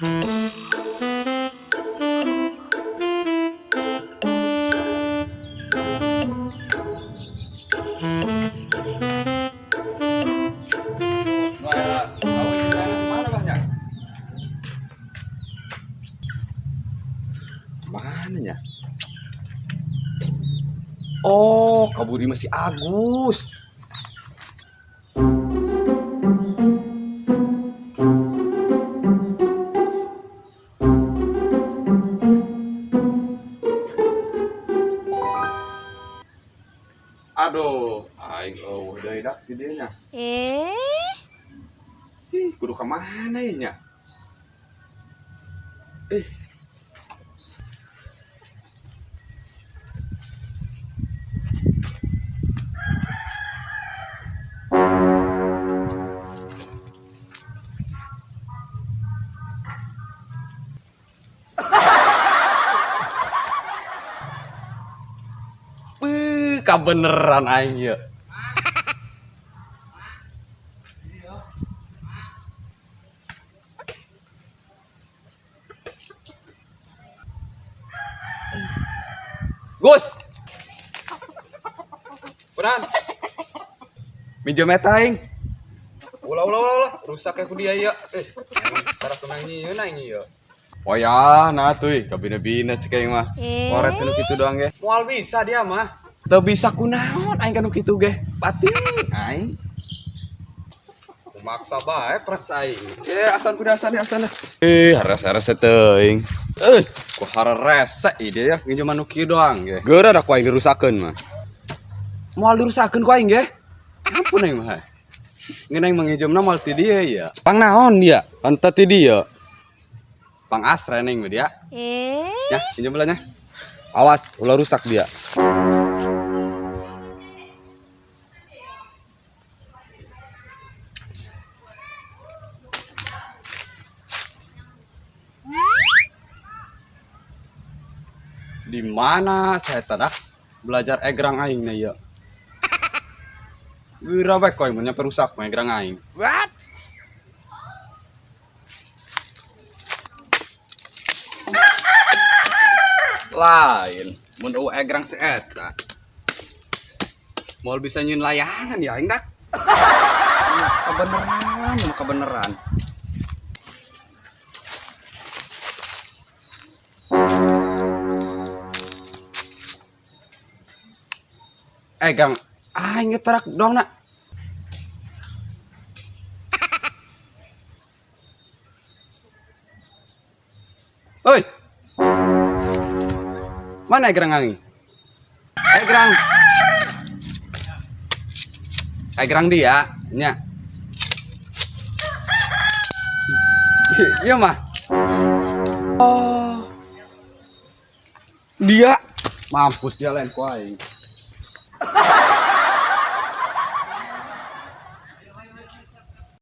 Kau di mana banyak? Mananya? Oh, kaburi masih Agus. Aduh, aing udah dak videonya. Kudu kemana ya nya? Eh, kabeneran aing ya. Gus. Beran. Minjem eta aing. Ulah, rusak aku dia ya. Cara tenang nyieu na nyieu. Oh ya, nah tuh, kabina-bina cek aing mah. Waret nu kitu doang ge. Moal bisa dia mah. Teu bisa kunaon aing kanu kitu ge. Batin aing. Maksa bae praks aing. Asan kuda asan. Hares-hares teuing. Ku hararese ide ya nginjem anu kieu doang ge. Geura da ku aing dirusakeun mah. Moal dirusakeun ku aing ge. Ampun aing mah. Ngeun aing manginjemna moal ti dieu ya. Pang naon dia? Anta ti dieu. Pang asra neng dia. Ya, pinjam belanya. Awas, ulah rusak dia. Di mana saya tadah belajar egrang aing na ya? Geura bae koy mun nyampe rusak mah egrang aing. What? Lain, mun egrang si eta. Moal bisa nyieun layangan ya aing dak. Kebeneran. Gang, aing ngeterak dong nak. Oi. Mana egrang aing? Egrang dia nya. Iya mah. Oh. Dia mampus dia lain ku aing.